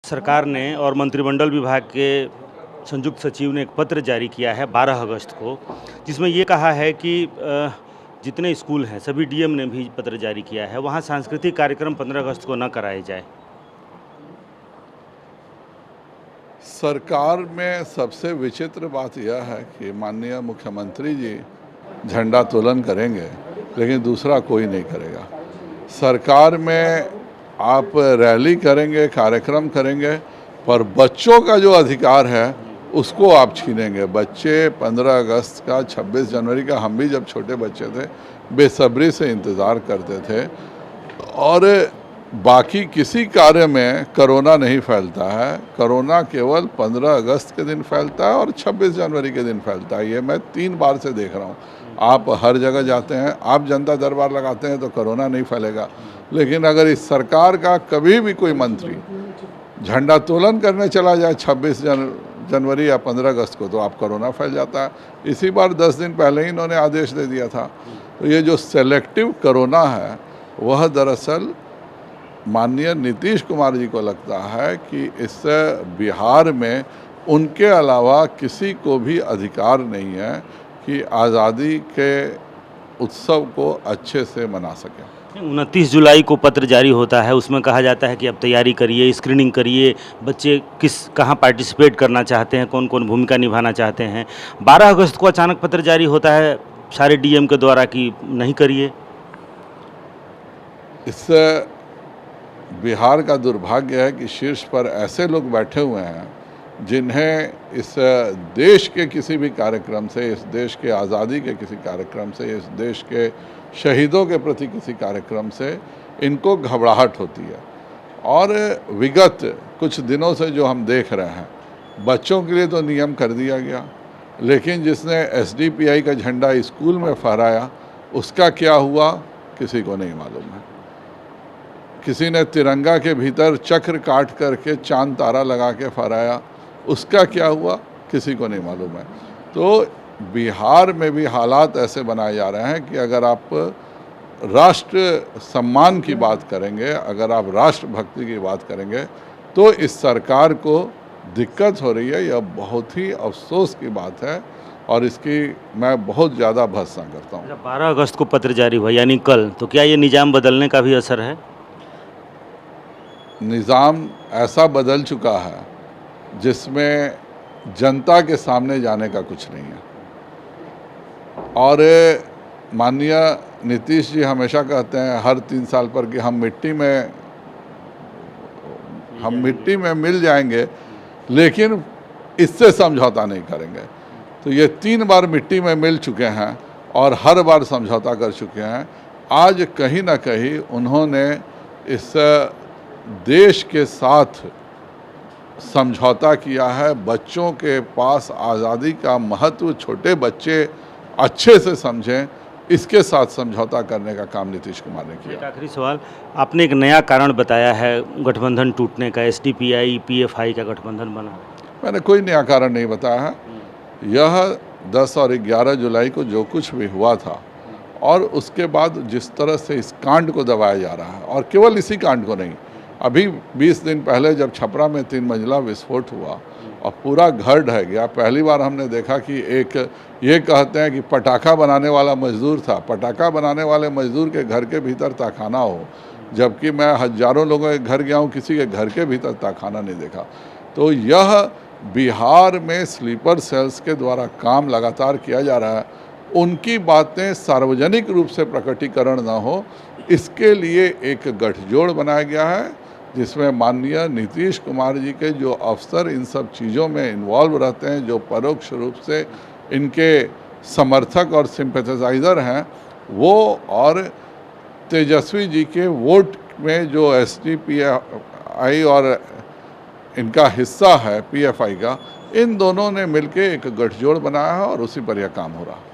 सरकार ने और मंत्रिमंडल विभाग के संयुक्त सचिव ने एक पत्र जारी किया है 12 अगस्त को, जिसमें ये कहा है कि जितने स्कूल हैं सभी डीएम ने भी पत्र जारी किया है, वहाँ सांस्कृतिक कार्यक्रम 15 अगस्त को न कराए जाए। सरकार में सबसे विचित्र बात यह है कि माननीय मुख्यमंत्री जी झंडा तोलन करेंगे लेकिन दूसरा कोई नहीं करेगा। सरकार में आप रैली करेंगे, कार्यक्रम करेंगे, पर बच्चों का जो अधिकार है उसको आप छीनेंगे। बच्चे 15 अगस्त का, 26 जनवरी का, हम भी जब छोटे बच्चे थे बेसब्री से इंतज़ार करते थे। और बाकी किसी कार्य में कोरोना नहीं फैलता है, कोरोना केवल 15 अगस्त के दिन फैलता है और 26 जनवरी के दिन फैलता है। ये मैं 3 बार से देख रहा हूँ। आप हर जगह जाते हैं, आप जनता दरबार लगाते हैं तो कोरोना नहीं फैलेगा, लेकिन अगर इस सरकार का कभी भी कोई मंत्री झंडा तोलन करने चला जाए 26 जनवरी या 15 अगस्त को, तो आप कोरोना फैल जाता है। इसी बार 10 दिन पहले ही इन्होंने आदेश दे दिया था। तो ये जो सेलेक्टिव कोरोना है वह दरअसल माननीय नीतीश कुमार जी को लगता है कि इससे बिहार में उनके अलावा किसी को भी अधिकार नहीं है कि आज़ादी के उत्सव को अच्छे से मना सकें। 29 जुलाई को पत्र जारी होता है, उसमें कहा जाता है कि अब तैयारी करिए, स्क्रीनिंग करिए, बच्चे कहाँ पार्टिसिपेट करना चाहते हैं, कौन कौन भूमिका निभाना चाहते हैं। 12 अगस्त को अचानक पत्र जारी होता है सारे डीएम के द्वारा कि नहीं करिए। इससे बिहार का दुर्भाग्य है कि शीर्ष पर ऐसे लोग बैठे हुए हैं जिन्हें इस देश के किसी भी कार्यक्रम से, इस देश के आज़ादी के किसी कार्यक्रम से, इस देश के शहीदों के प्रति किसी कार्यक्रम से इनको घबराहट होती है। और विगत कुछ दिनों से जो हम देख रहे हैं, बच्चों के लिए तो नियम कर दिया गया, लेकिन जिसने एसडीपीआई का झंडा स्कूल में फहराया उसका क्या हुआ किसी को नहीं मालूम है। किसी ने तिरंगा के भीतर चक्र काट करके चांद तारा लगा के फहराया, उसका क्या हुआ किसी को नहीं मालूम है। तो बिहार में भी हालात ऐसे बनाए जा रहे हैं कि अगर आप राष्ट्र सम्मान की बात करेंगे, अगर आप राष्ट्रभक्ति की बात करेंगे, तो इस सरकार को दिक्कत हो रही है। यह बहुत ही अफसोस की बात है और इसकी मैं बहुत ज़्यादा भर्त्सना करता हूँ। 12 अगस्त को पत्र जारी हुआ यानी कल, तो क्या ये निज़ाम बदलने का भी असर है? निज़ाम ऐसा बदल चुका है जिसमें जनता के सामने जाने का कुछ नहीं है। और माननीय नीतीश जी हमेशा कहते हैं हर 3 साल पर कि हम मिट्टी में मिल जाएंगे, लेकिन इससे समझौता नहीं करेंगे। तो ये 3 बार मिट्टी में मिल चुके हैं और हर बार समझौता कर चुके हैं। आज कहीं ना कहीं उन्होंने इस देश के साथ समझौता किया है। बच्चों के पास आज़ादी का महत्व छोटे बच्चे अच्छे से समझें, इसके साथ समझौता करने का काम नीतीश कुमार ने किया। एक आखिरी सवाल, आपने एक नया कारण बताया है गठबंधन टूटने का, एसडीपीआई पीएफआई का गठबंधन बना। मैंने कोई नया कारण नहीं बताया है। यह 10 और 11 जुलाई को जो कुछ भी हुआ था और उसके बाद जिस तरह से इस कांड को दबाया जा रहा है, और केवल इसी कांड को नहीं, अभी 20 दिन पहले जब छपरा में 3 मंजिला विस्फोट हुआ और पूरा घर ढह गया, पहली बार हमने देखा कि एक ये कहते हैं कि पटाखा बनाने वाला मजदूर था, पटाखा बनाने वाले मजदूर के घर के भीतर तहखाना हो, जबकि मैं हजारों लोगों के घर गया हूँ, किसी के घर के भीतर तहखाना नहीं देखा। तो यह बिहार में स्लीपर सेल्स के द्वारा काम लगातार किया जा रहा है। उनकी बातें सार्वजनिक रूप से प्रकटीकरण न हो, इसके लिए एक गठजोड़ बनाया गया है जिसमें माननीय नीतीश कुमार जी के जो अफसर इन सब चीज़ों में इन्वॉल्व रहते हैं, जो परोक्ष रूप से इनके समर्थक और सिंपैथाइज़र हैं वो, और तेजस्वी जी के वोट में जो एसडीपीआई और इनका हिस्सा है पीएफआई का, इन दोनों ने मिलकर एक गठजोड़ बनाया है और उसी पर यह काम हो रहा है।